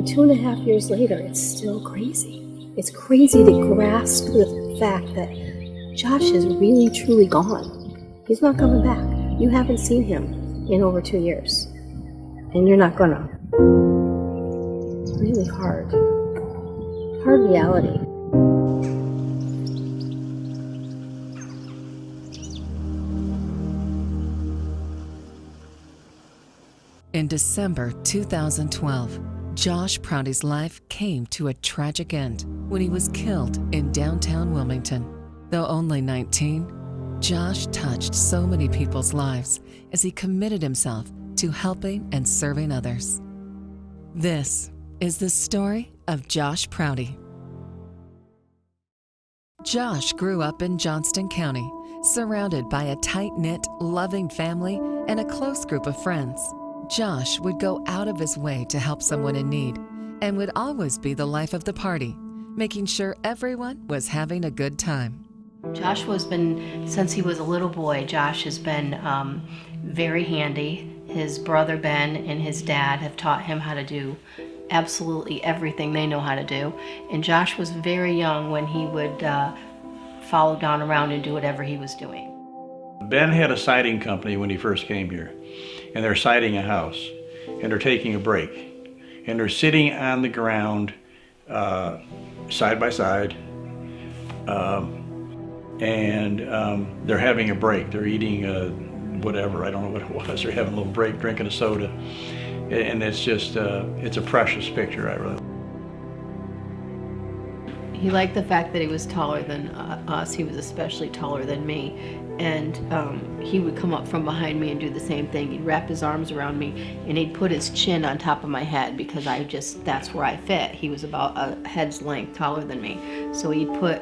mean, 2.5 years later, it's still crazy. It's crazy to grasp the fact that Josh is really, truly gone. He's not coming back. You haven't seen him in over 2 years. And you're not gonna. Really hard. Hard reality. In December 2012, Josh Proutey's life came to a tragic end when he was killed in downtown Wilmington. Though only 19, Josh touched so many people's lives as he committed himself to helping and serving others. This is the story of Josh Proutey. Josh grew up in Johnston County, surrounded by a tight-knit, loving family and a close group of friends. Josh would go out of his way to help someone in need and would always be the life of the party, making sure everyone was having a good time. Josh has been, since he was a little boy, Josh has been very handy. His brother Ben and his dad have taught him how to do absolutely everything they know how to do. And Josh was very young when he would follow Don around and do whatever he was doing. Ben had a siding company when he first came here, and they're siding a house, and they're taking a break, and they're sitting on the ground side by side, and they're having a break. They're eating whatever, I don't know what it was. They're having a little break, drinking a soda, and it's just, it's a precious picture, I really. He liked the fact that he was taller than us. He was especially taller than me. And he would come up from behind me and do the same thing. He'd wrap his arms around me and he'd put his chin on top of my head because that's where I fit. He was about a head's length taller than me. So he'd put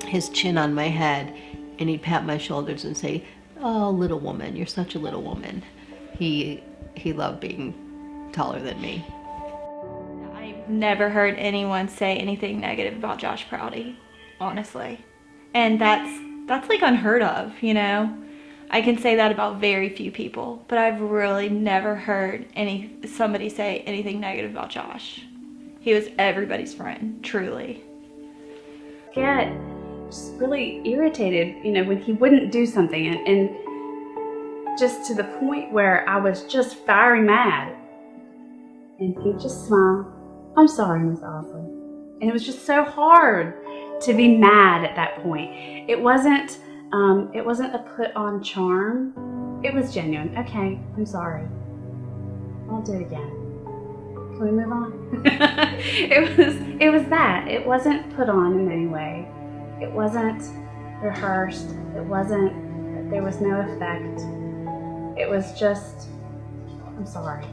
his chin on my head and he'd pat my shoulders and say, "Oh, little woman, you're such a little woman." He loved being taller than me. I've never heard anyone say anything negative about Josh Proutey, honestly. And that's like unheard of, you know? I can say that about very few people, but I've really never heard somebody say anything negative about Josh. He was everybody's friend, truly. Get just really irritated, you know, when he wouldn't do something, and just to the point where I was just fiery mad. And he'd just smile. "I'm sorry, Miss Osley." And it was just so hard to be mad at that point. It wasn't a put on charm. It was genuine. "Okay, I'm sorry. I'll do it again. Can we move on?" It was that. It wasn't put on in any way. It wasn't rehearsed. It wasn't, there was no effect. It was just, "I'm sorry."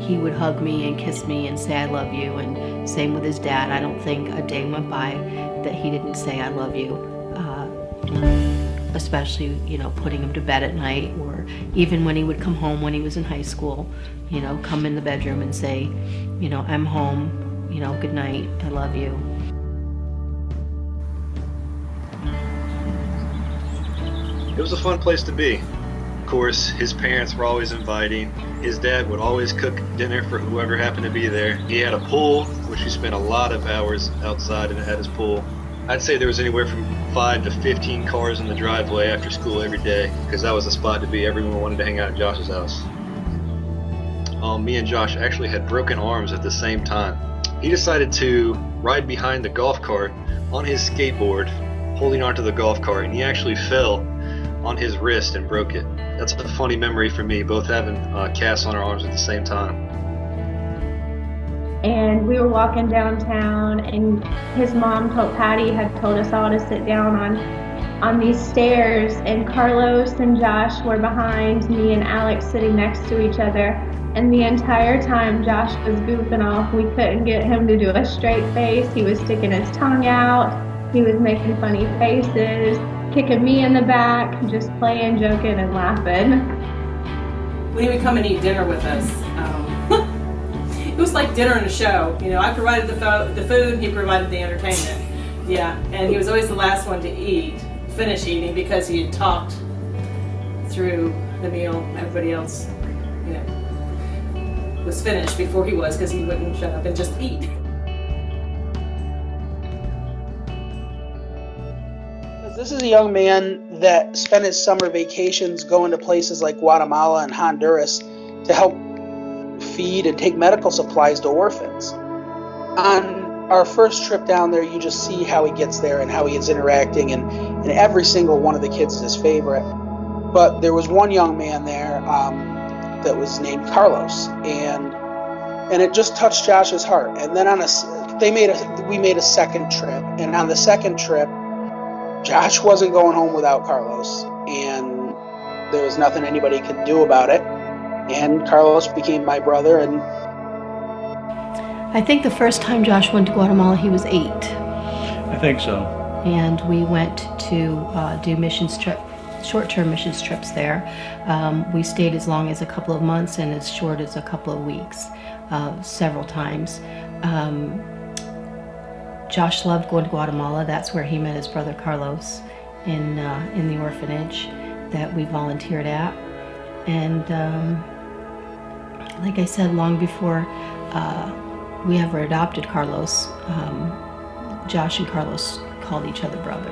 He would hug me and kiss me and say, "I love you," and same with his dad. I don't think a day went by that he didn't say, "I love you," especially, you know, putting him to bed at night, or even when he would come home when he was in high school, you know, come in the bedroom and say, you know, "I'm home, you know, good night, I love you." It was a fun place to be. Of course, his parents were always inviting. His dad would always cook dinner for whoever happened to be there. He had a pool, which we spent a lot of hours outside at his pool. I'd say there was anywhere from 5 to 15 cars in the driveway after school every day, because that was the spot to be. Everyone wanted to hang out at Josh's house. Me and Josh actually had broken arms at the same time. He decided to ride behind the golf cart on his skateboard, holding onto the golf cart, and he actually fell on his wrist and broke it. That's a funny memory for me, both having casts on our arms at the same time. And we were walking downtown, and his mom Patty had told us all to sit down on these stairs, and Carlos and Josh were behind me and Alex sitting next to each other. And the entire time Josh was goofing off. We couldn't get him to do a straight face. He was sticking his tongue out. He was making funny faces. kicking me in the back, just playing, joking, and laughing. When he would come and eat dinner with us, it was like dinner and a show. You know, I provided the food, he provided the entertainment. Yeah, and he was always the last one to finish eating, because he had talked through the meal. Everybody else, you know, was finished before he was, because he wouldn't shut up and just eat. This is a young man that spent his summer vacations going to places like Guatemala and Honduras to help feed and take medical supplies to orphans. On our first trip down there, you just see how he gets there and how he is interacting, and every single one of the kids is his favorite. But there was one young man there that was named Carlos, and it just touched Josh's heart. And then we made a second trip, and on the second trip, Josh wasn't going home without Carlos, and there was nothing anybody could do about it. And Carlos became my brother. And I think the first time Josh went to Guatemala, he was 8. I think so. And we went to do short-term missions trips there. We stayed as long as a couple of months and as short as a couple of weeks, several times. Josh loved going to Guatemala. That's where he met his brother Carlos in the orphanage that we volunteered at. And like I said, long before we ever adopted Carlos, Josh and Carlos called each other brother.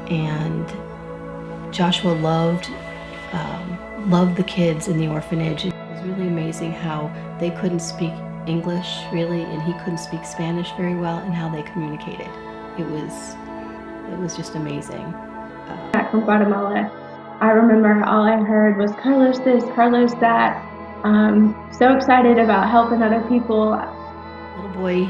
And Joshua loved the kids in the orphanage. It was really amazing how they couldn't speak English really, and he couldn't speak Spanish very well, and how they communicated. It was just amazing. Back from Guatemala, I remember all I heard was Carlos this, Carlos that. So excited about helping other people. A little boy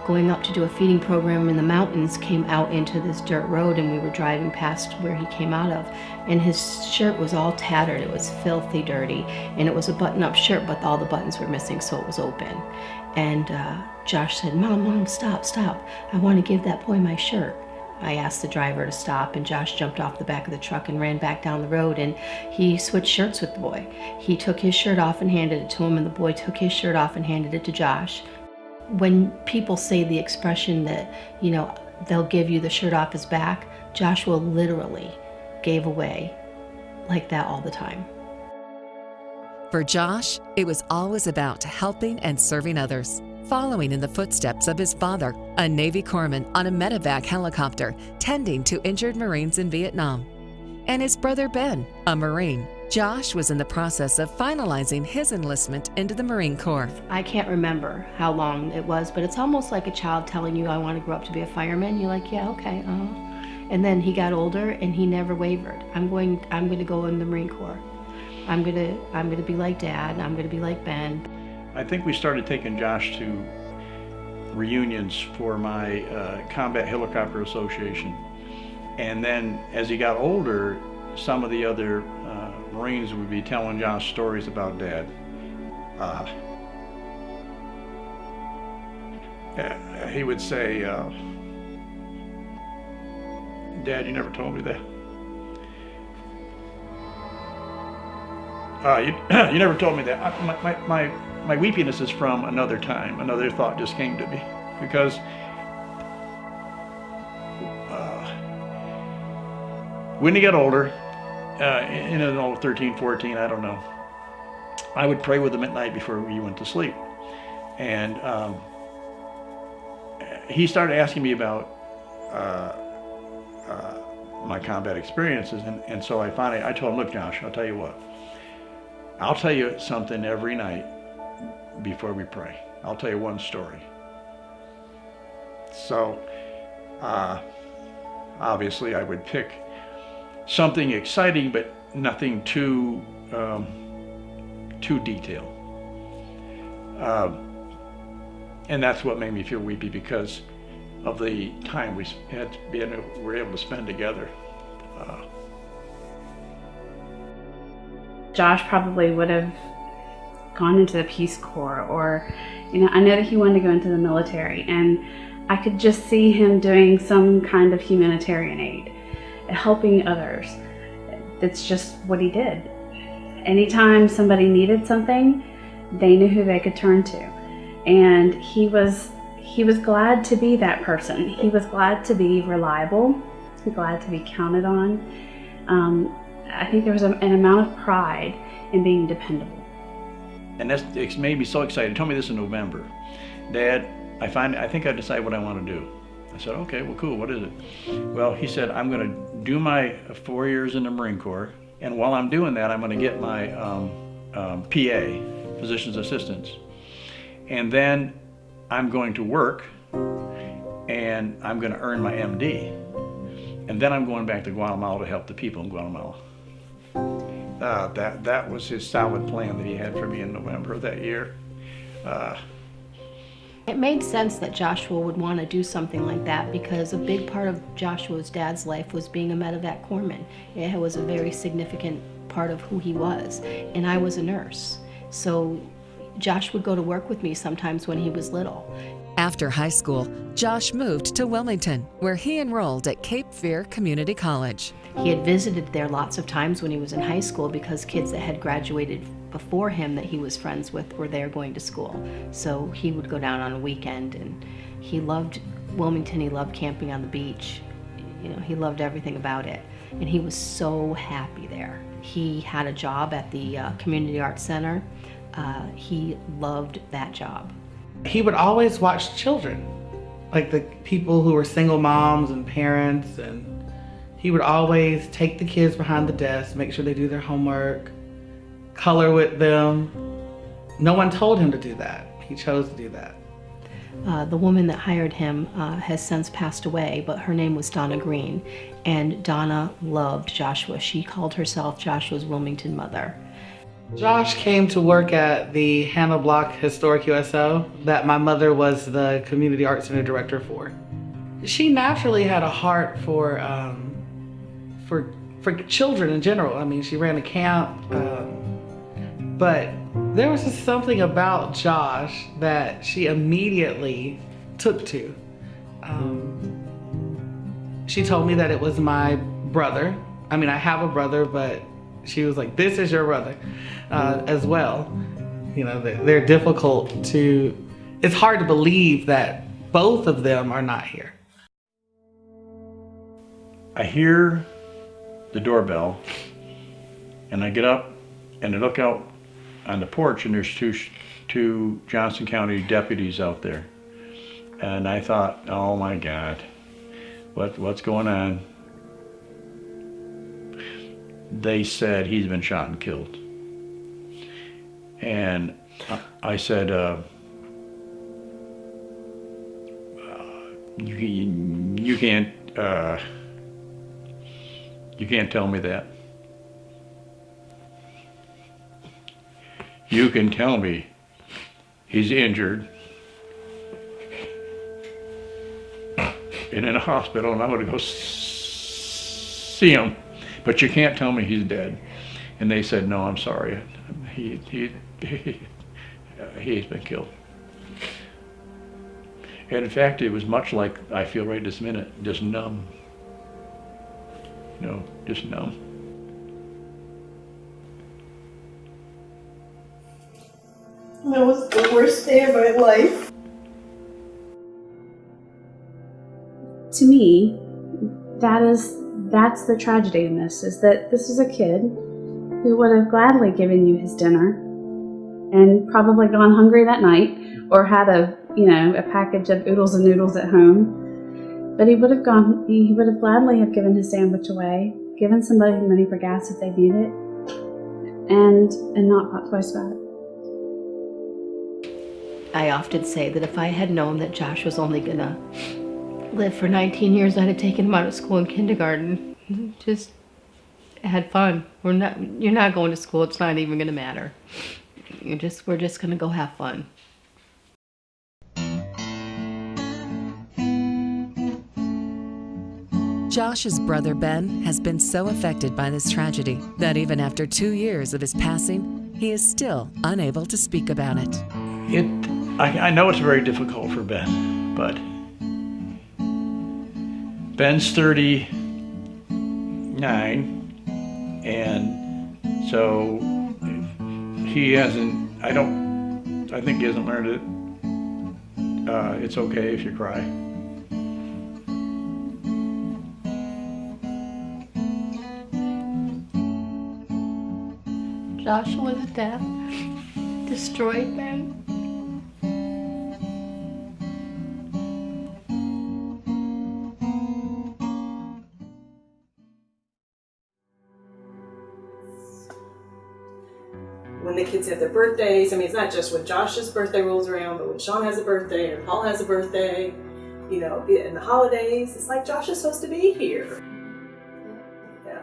going up to do a feeding program in the mountains came out into this dirt road, and we were driving past where he came out of, and his shirt was all tattered. It was filthy dirty, and it was a button-up shirt, but all the buttons were missing, so it was open. And Josh said, Mom, stop, I want to give that boy my shirt. I asked the driver to stop, and Josh jumped off the back of the truck and ran back down the road, and he switched shirts with the boy. He took his shirt off and handed it to him, and the boy took his shirt off and handed it to Josh. When people say the expression that, you know, they'll give you the shirt off his back, Joshua literally gave away like that all the time. For Josh, it was always about helping and serving others, following in the footsteps of his father, a Navy corpsman on a medevac helicopter tending to injured Marines in Vietnam, and his brother Ben, a Marine. Josh was in the process of finalizing his enlistment into the Marine Corps. I can't remember how long it was, but it's almost like a child telling you, I want to grow up to be a fireman. You're like, yeah, okay, And then he got older and he never wavered. I'm going to go in the Marine Corps. I'm going to be like Dad, I'm going to be like Ben. I think we started taking Josh to reunions for my Combat Helicopter Association. And then as he got older, some of the other Marines would be telling Josh stories about Dad. He would say, Dad, you never told me that. You never told me that. My weepiness is from another time. Another thought just came to me. Because when he got older, 13, 14, I don't know, I would pray with him at night before we went to sleep. And he started asking me about my combat experiences, and so I told him, look, Josh, I'll tell you what. I'll tell you something every night before we pray. I'll tell you one story. So, obviously I would pick something exciting, but nothing too detailed. And that's what made me feel weepy, because of the time we were able to spend together. Josh probably would have gone into the Peace Corps, or, I know that he wanted to go into the military, and I could just see him doing some kind of humanitarian aid. helping others. That's just what he did. Anytime somebody needed something, they knew who they could turn to. And he was glad to be that person. He was glad to be reliable, glad to be counted on. I think there was an amount of pride in being dependable. And it's made me so excited. He told me this in November. Dad, I think I decided what I want to do. I said, okay, well, cool, what is it? Well, he said, I'm going to do my 4 years in the Marine Corps, and while I'm doing that, I'm going to get my PA, Physician's Assistants, and then I'm going to work, and I'm going to earn my MD, and then I'm going back to Guatemala to help the people in Guatemala. That was his solid plan that he had for me in November of that year. It made sense that Joshua would want to do something like that because a big part of Joshua's dad's life was being a medevac corpsman. It was a very significant part of who he was, and I was a nurse. So Josh would go to work with me sometimes when he was little. After high school, Josh moved to Wilmington, where he enrolled at Cape Fear Community College. He had visited there lots of times when he was in high school because kids that had graduated before him that he was friends with were there going to school. So he would go down on a weekend, and he loved Wilmington. He loved camping on the beach. You know, he loved everything about it. And he was so happy there. He had a job at the Community Arts Center. He loved that job. He would always watch children, like the people who were single moms and parents, and he would always take the kids behind the desk, make sure they do their homework, color with them. No one told him to do that. He chose to do that. The woman that hired him has since passed away, but her name was Donna Green, and Donna loved Joshua. She called herself Joshua's Wilmington mother. Josh came to work at the Hannah Block Historic USO that my mother was the Community Arts Center director for. She naturally had a heart for children in general. I mean, she ran a camp, but there was just something about Josh that she immediately took to. She told me that it was my brother. I mean, I have a brother, but she was like, this is your brother as well. You know, they're difficult to, it's hard to believe that both of them are not here. I hear the doorbell, and I get up and I look out on the porch, and there's two Johnson County deputies out there. And I thought, oh my God, what's going on? They said he's been shot and killed. And I said, you can't tell me that. You can tell me he's injured and in a hospital, and I'm going to go see him, but you can't tell me he's dead. And they said, no, I'm sorry. He's been killed. And in fact, it was much like I feel right this minute, just numb. You know, just numb. That was the worst day of my life. To me, that's the tragedy in this, is that this is a kid who would have gladly given you his dinner and probably gone hungry that night, or had a package of oodles and noodles at home. But he would have gladly have given his sandwich away, given somebody money for gas if they need it, and not thought twice about it. I often say that if I had known that Josh was only gonna live for 19 years, I'd have taken him out of school in kindergarten. Just had fun. You're not going to school, it's not even gonna matter. We're just gonna go have fun. Josh's brother Ben has been so affected by this tragedy that even after 2 years of his passing, he is still unable to speak about it. I know it's very difficult for Ben, but Ben's 30, 9, and so he hasn't. I think he hasn't learned it. It's okay if you cry. Joshua's death destroyed me. When the kids have their birthdays, I mean, it's not just when Josh's birthday rolls around, but when Sean has a birthday or Paul has a birthday, you know, in the holidays, it's like Josh is supposed to be here. Yeah.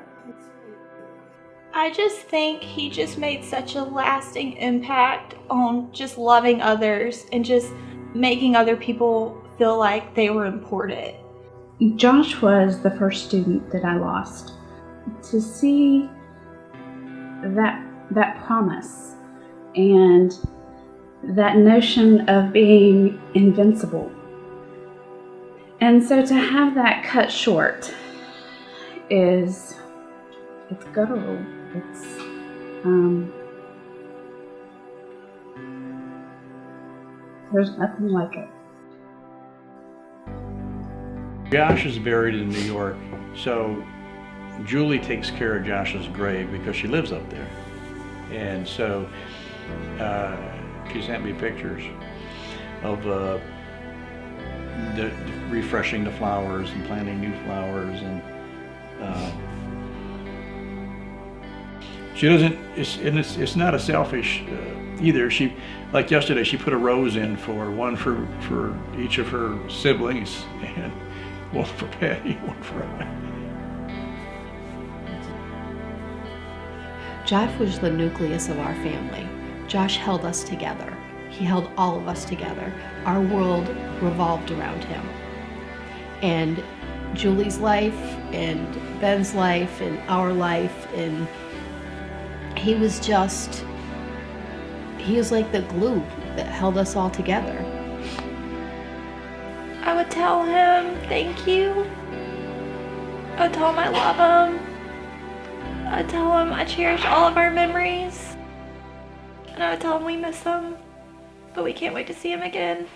I just think he just made such a lasting impact on just loving others and just making other people feel like they were important. Josh was the first student that I lost. To see that promise and that notion of being invincible. And so to have that cut short it's guttural. There's nothing like it. Josh is buried in New York, so Julie takes care of Josh's grave because she lives up there. And so she sent me pictures of refreshing the flowers and planting new flowers, and she doesn't. It's not a selfish either. She, like yesterday, she put a rose in one for each of her siblings, and one for Patty, one for I. Josh was the nucleus of our family. Josh held us together. He held all of us together. Our world revolved around him. And Julie's life and Ben's life and our life, and he was like the glue that held us all together. I would tell him thank you. I would tell him I love him. I would tell him I cherish all of our memories. And I would tell him we miss him, but we can't wait to see him again.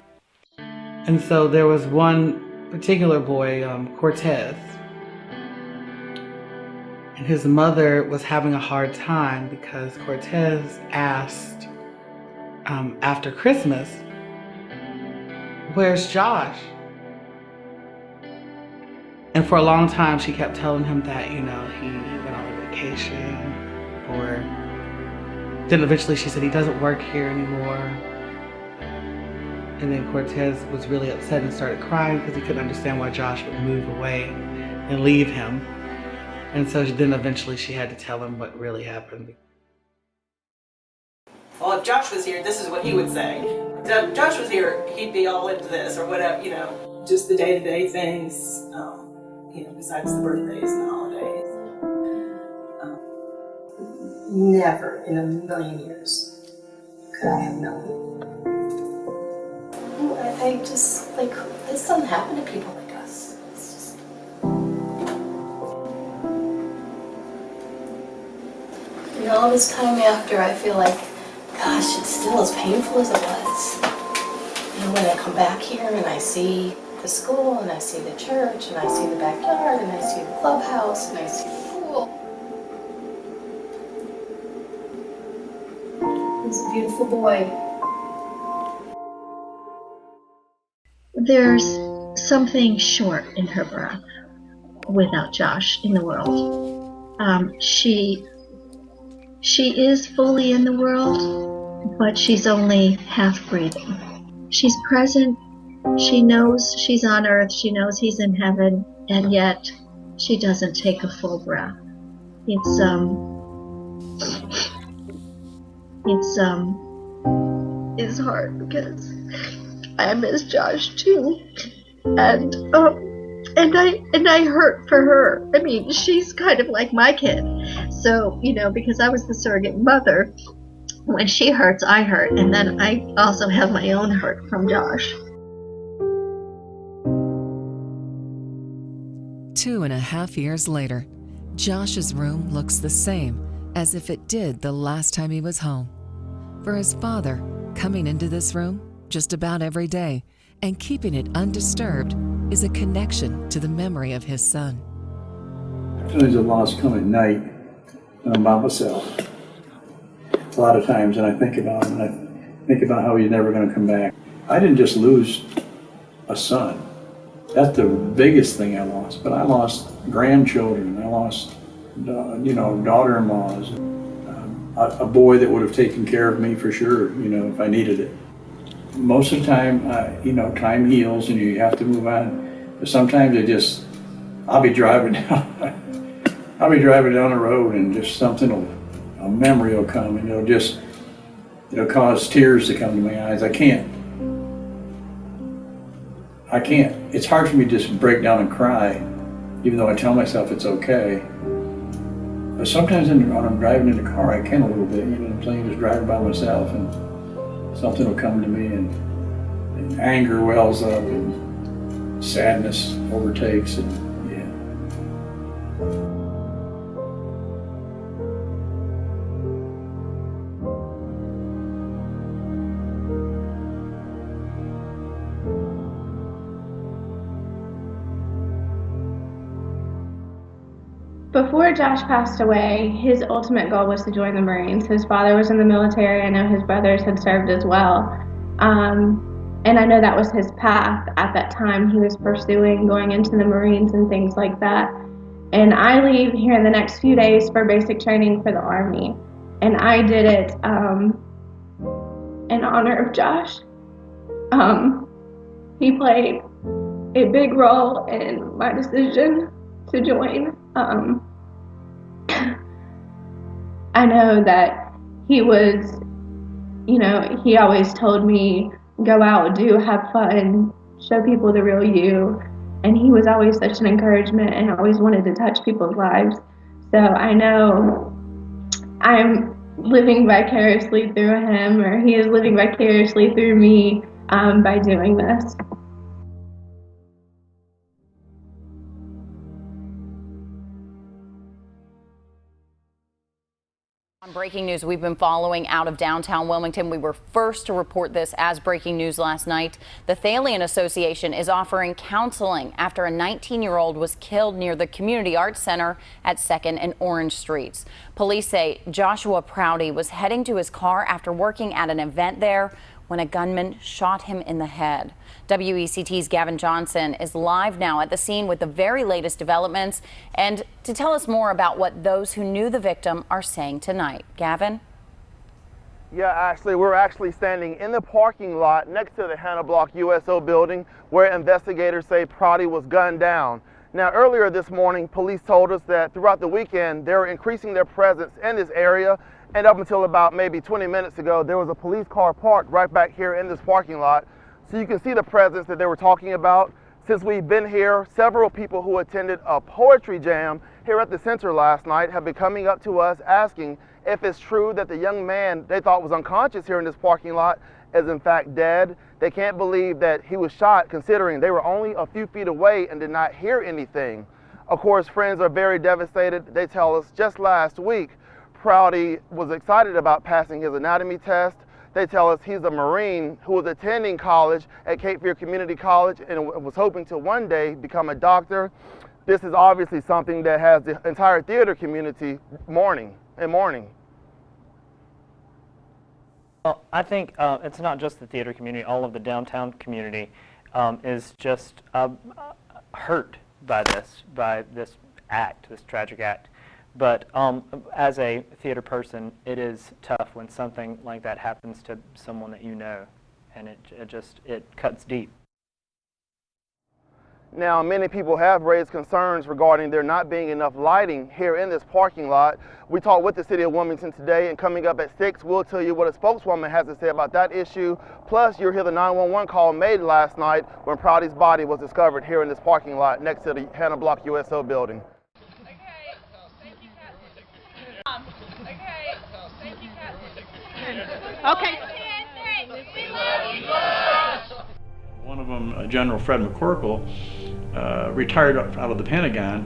And so there was one particular boy, Cortez, and his mother was having a hard time because Cortez asked after Christmas, "Where's Josh?" And for a long time she kept telling him that, he went on a vacation, or then eventually she said he doesn't work here anymore. And then Cortez was really upset and started crying because he couldn't understand why Josh would move away and leave him. And so then eventually she had to tell him what really happened. Well, if Josh was here, this is what he would say. If Josh was here, he'd be all into this or whatever, just the day-to-day things, besides the birthdays and the holidays. Never in a million years could I have known. I just, this doesn't happen to people like us. It's just... all this time after, I feel like, gosh, it's still as painful as it was. When I come back here and I see the school, and I see the church, and I see the backyard, and I see the clubhouse, and I see the pool. He's a beautiful boy. There's something short in her breath without Josh in the world. She is fully in the world, but she's only half breathing. She's present. She knows she's on earth. She knows he's in heaven, and yet she doesn't take a full breath. It's hard because I miss Josh too, and I hurt for her. I mean, she's kind of like my kid, so because I was the surrogate mother. When she hurts, I hurt, and then I also have my own hurt from Josh. 2.5 years later, Josh's room looks the same as if it did the last time he was home. For his father, coming into this room just about every day and keeping it undisturbed is a connection to the memory of his son. Feelings of loss come at night when I'm by myself. A lot of times, and I think about him, and I think about how he's never going to come back. I didn't just lose a son. That's the biggest thing I lost. But I lost grandchildren. I lost, daughter-in-laws. A boy that would have taken care of me for sure, if I needed it. Most of the time, time heals and you have to move on. But sometimes I'll be driving down the road and just a memory will come and it'll cause tears to come to my eyes. I can't. It's hard for me to just break down and cry, even though I tell myself it's okay. But sometimes when I'm driving in the car, I can a little bit, I'm saying, just driving by myself and something will come to me and anger wells up and sadness overtakes and Before Josh passed away, his ultimate goal was to join the Marines. His father was in the military. I know his brothers had served as well. And I know that was his path at that time. He was pursuing going into the Marines and things like that. And I leave here in the next few days for basic training for the Army. And I did it in honor of Josh. He played a big role in my decision to join. I know that he was, he always told me, go out, have fun, show people the real you. And he was always such an encouragement and always wanted to touch people's lives. So I know I'm living vicariously through him, or he is living vicariously through me by doing this. On breaking news we've been following out of downtown Wilmington. We were first to report this as breaking news last night. The Thalian Association is offering counseling after a 19-year-old was killed near the Community Arts Center at 2nd and Orange Streets. Police say Joshua Proutey was heading to his car after working at an event there when a gunman shot him in the head. WECT's Gavin Johnson is live now at the scene with the very latest developments and to tell us more about what those who knew the victim are saying tonight. Gavin? Yeah, Ashley, we're actually standing in the parking lot next to the Hannah Block USO building where investigators say Proutey was gunned down. Now, earlier this morning, police told us that throughout the weekend, they were increasing their presence in this area. And up until about maybe 20 minutes ago, there was a police car parked right back here in this parking lot. So you can see the presence that they were talking about. Since we've been here, several people who attended a poetry jam here at the center last night have been coming up to us asking if it's true that the young man they thought was unconscious here in this parking lot is in fact dead. They can't believe that he was shot, considering they were only a few feet away and did not hear anything. Of course, friends are very devastated. They tell us just last week, Proutey was excited about passing his anatomy test. They tell us he's a Marine who was attending college at Cape Fear Community College and was hoping to one day become a doctor. This is obviously something that has the entire theater community mourning. Well, I think it's not just the theater community. All of the downtown community is just hurt by this act, this tragic act. But as a theater person, it is tough when something like that happens to someone that you know, and it cuts deep. Now, many people have raised concerns regarding there not being enough lighting here in this parking lot. We talked with the City of Wilmington today, and coming up at 6, we'll tell you what a spokeswoman has to say about that issue. Plus, you'll hear the 911 call made last night when Proutey's body was discovered here in this parking lot next to the Hannah Block USO building. Okay. One of them, General Fred McCorkle, retired out of the Pentagon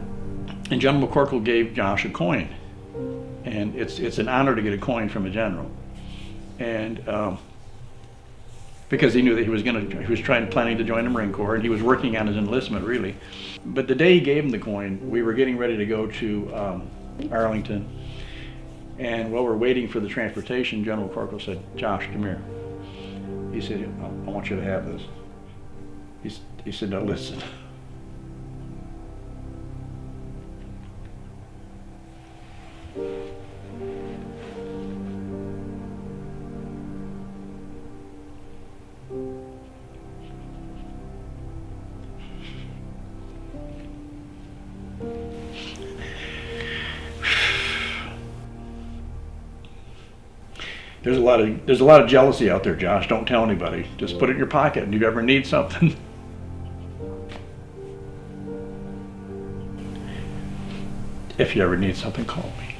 And General McCorkle gave Josh a coin. And it's an honor to get a coin from a general. And because he knew that he was planning to join the Marine Corps, and he was working on his enlistment, really. But the day he gave him the coin, we were getting ready to go to Arlington. And while we're waiting for the transportation, General McCorkle said, "Josh, come here." He said, "I want you to have this." He said, "Now listen." There's a lot of jealousy out there, Josh. Don't tell anybody. Just put it in your pocket, and if you ever need something. If you ever need something, call me.